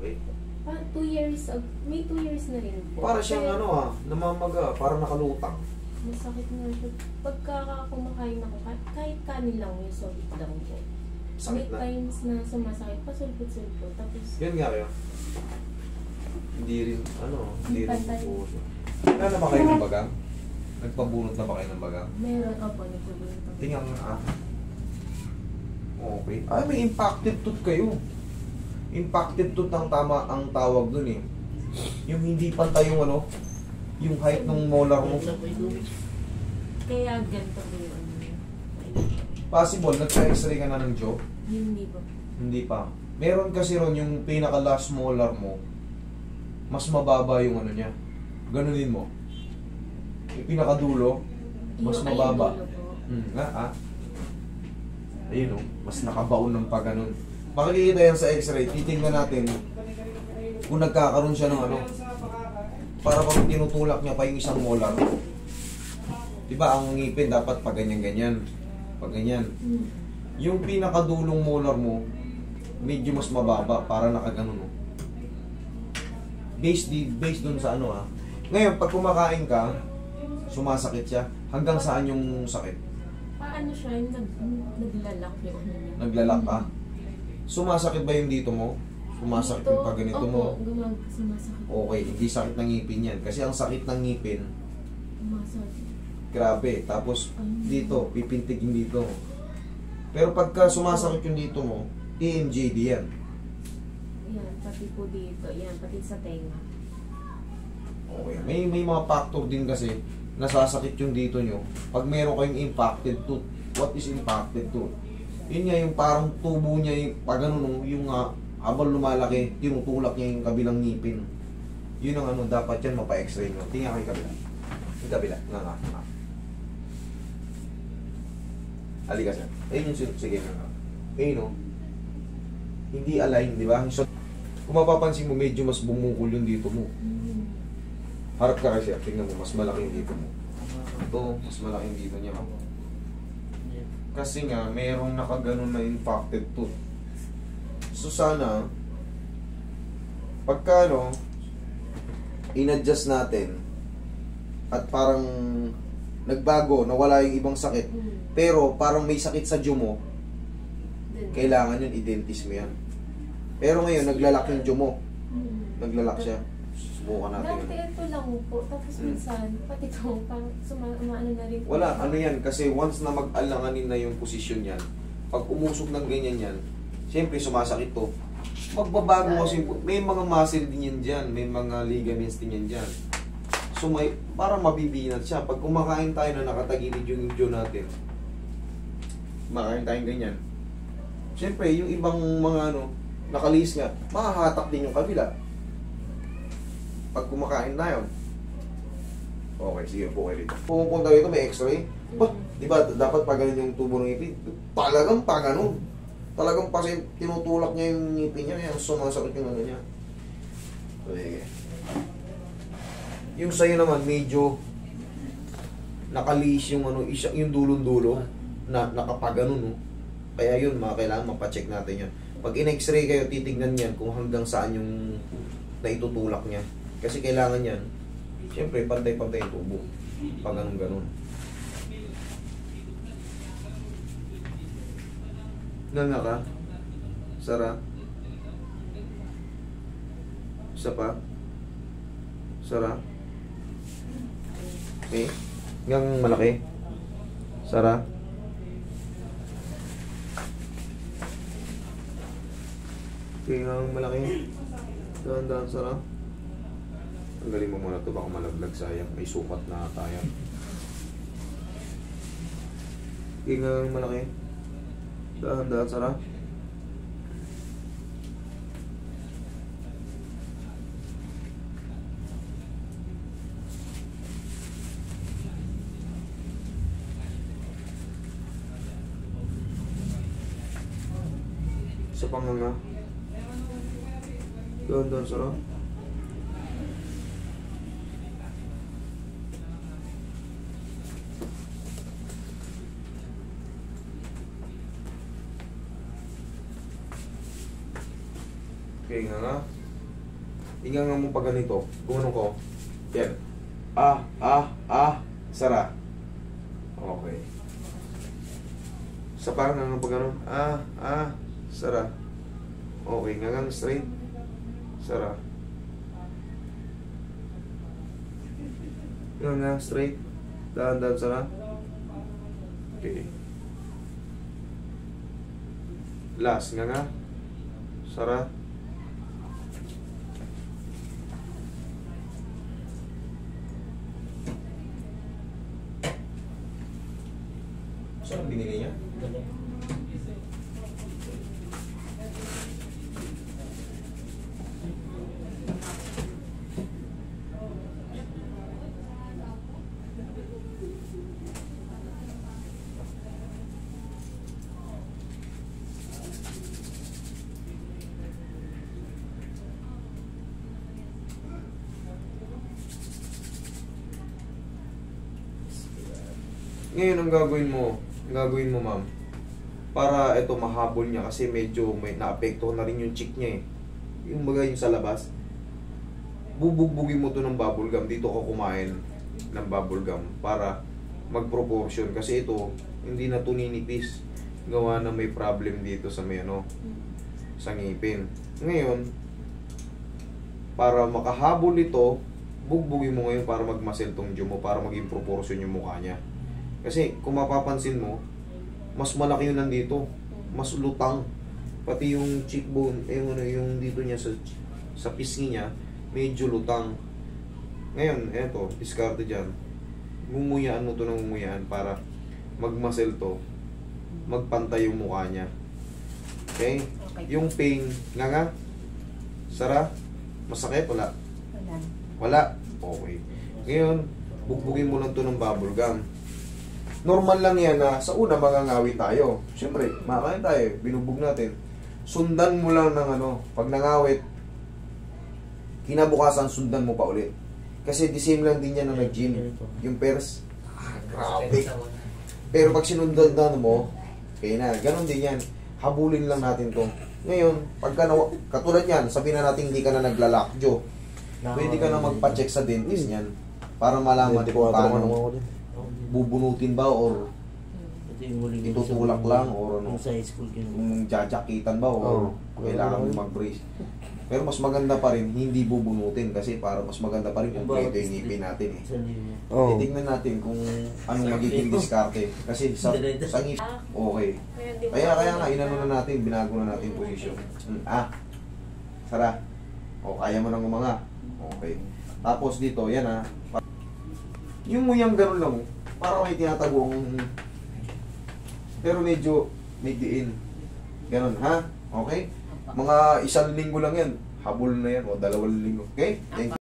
malaki. 2 years, may 2 years na rin po. Para siyang Kaya, namamaga, para nakalutang. masakit na siya. Pagka kumakain ako, kahit kanin lang, yung solid lang po. Sakit May na. times na sumasakit, pasulpot-sulpot. Tapos, Yan nga kaya. Hindi rin Pantay. po siya. Wala na ba kayo ng bagang? Nagpabunot na ba kayo ng bagang? meron ako, nagpabunod ako. Tingnan nga. Okay. Ay, may impacted tooth kayo. Impacted tooth ang tama ang tawag dun eh. Yung hindi pantay yung yung height ng molar mo. Kaya ganito po yung Possible, nagka-x-ray ka na ng jaw? Hindi po. Hindi pa. Meron kasi ron yung pinaka-last molar mo, mas mababa yung niya. Ganunin mo. Yung pinakadulo, mas mababa. Ayun mas nakabaon ng pagganon. Makikita yan sa x-ray, titingnan natin kung nagkakaroon siya ng para pag tinutulak niya pa yung isang molar. Diba ang ngipin dapat pag ganyan-ganyan. Pag ganyan. Yung pinakadulong molar mo, medyo mas mababa para nakaganon. Based dun sa Ngayon, pag kumakain ka, sumasakit siya. Hanggang saan yung sakit? Paano siya? Naglalak yung niya. Naglalak ka? Sumasakit ba yung dito mo? Sumasakit yung pag ganito mo? Opo, sumasakit. Okay, hindi sakit ng ngipin yan. Kasi ang sakit ng ngipin, Sumasakit. grabe. Tapos dito, pipintigin dito. Pero pagka sumasakit yung dito mo, EMJD yan. Yan, pati po dito. Yan, pati sa tenga. Okay. May mga factor din kasi nasasakit yung dito nyo. Pag meron kayong impacted tooth, what is impacted tooth? Yun nga yung parang tubo niya, yung pag yung habang lumalaki, tinutulak niya yung kabilang ngipin. Yun ang dapat yan mapa-x-ray nyo. Tingnan kayo kabila. Yung kabila. Nga. Halika siya. Ayun yung sige nga. Ayun hindi align, di ba? So, kung mapapansin mo, medyo mas bumukol yung dito mo. Harap ka kasi, tingnan mo, mas malaki yung dito mo. Ito, mas malaki yung dito niya. Kasi nga, mayroong nakaganon na impacted tooth. So sana, pagka in-adjust natin, at parang nagbago, nawala yung ibang sakit, pero parang may sakit sa jaw mo, kailangan yun, i-dentist mo yan. Pero ngayon, naglalak yung jaw mo. Naglalak siya. Subukan natin. Dati ito lang po. Tapos minsan, pati ito, parang sumaano na rin. Wala, yan. Kasi once na mag-alanganin na yung posisyon yan, pag umusok ng ganyan yan, siyempre sumasakit to. Magbabago kasi, may mga muscle din yan dyan, may mga ligaments din yan dyan. So parang mabibinat siya. Pag kumakain tayo na nakatagilid yung jaw natin, kumakain tayong ganyan. Siyempre, yung ibang mga nakalihis nga, mahahatak din yung kabila. Pag kumakain tayo. Okay, sige po kayo dito. Pumunta dito, may x-ray. Di ba, dapat pag ganun yung tubo ng ngipin? Talagang pag talagang kasi tinutulak niya yung ngipin niya, yan, sumasakit yung niya. Sige. Yung sa'yo naman, medyo nakalihis yung yung dulong-dulo na nakapaganon, Kaya yun, kailangan mapacheck natin yan. Pag in-x-ray kayo, titignan yan kung hanggang saan yung naitutulak niya. Kasi kailangan yan, siyempre, pantay-pantay yung tubo. Pag ganun-ganun. Nga ka? Sara? Isa pa? Sara? Okay. Ngang malaki? Sara? Okay, ngang malaki? Dahan-dahan, Sara? Tanggalin mo muna ito, baka malaglag, sayang. May sukat na tayo. Okay, ngang malaki? Dahan-dahan, Sara? Sa panganga. Dahan-dahan, Sara? Okay, nga. Hinga nga mo pag ganito. Gumanong ko. Yan. Sara. Okay. Sa parang nga pag gano'n. Sara. Okay. Nga straight. Sara. Nga straight. Dahan-dahan sara. Okay. Last. Nga. Sara. Saan binili niya? Ngayon ang gagawin mo ma'am, para ito mahabol niya kasi medyo may naapektuhan na rin yung cheek niya eh. Yung bagay yung sa labas, bubugbugin mo to ng bubble gum. Dito ka kumain ng bubble gum para mag-proportion kasi ito hindi na to ninipis. Gawa na may problem dito sa may sa ngipin. Ngayon, para makahabol ito, bugbugin mo ngayon para magmasel tong jaw mo, para maging proportion yung mukha niya. Kasi kung mapapansin mo, mas malaki yun nandito, mas lutang. Pati yung cheekbone, yung dito niya sa pisngi niya, medyo lutang. Ngayon, eto, diskarte dyan. Mumuyaan mo to ng mumuyaan para magmasel to, magpantay yung mukha niya. Okay? Yung pain, nga, Sara, masakit? Wala? Wala? Okay. Ngayon, bugbugin mo lang to ng bubble gum. Normal lang yan na sa una mangangawit tayo. Siyempre, makakain tayo, binubog natin. Sundan mo lang ng pag nangawit, kinabukasan sundan mo pa ulit. Kasi the same lang din yan na nag-gym. Yung pairs, grabe. Pero pag sinundan mo, kaya na, ganun din yan. Habulin lang natin to. Ngayon, pagka katulad yan, sabihin na natin hindi ka na naglalakjo. Pwede ka na magpa-check sa dentist yan para malaman kung paano bubunutin ba or itutulak lang or kung jajakitan ba or kailangan mo mag-brace. Pero mas maganda pa rin hindi bubunutin kasi para mas maganda pa rin kung ito yung ngipin natin eh. Titignan natin kung anong magiging diskarte kasi sa ngipin okay. Kaya nga inano na natin, binago na natin position. Sara. O kaya mo nang umanga. Okay. Tapos dito, yan yung muyang ganun lang para may tinatagong pero medyo may diin. Ganun, ha? Okay? Mga 1 linggo lang yan. Habol na yan o 2 linggo. Okay? Thank you.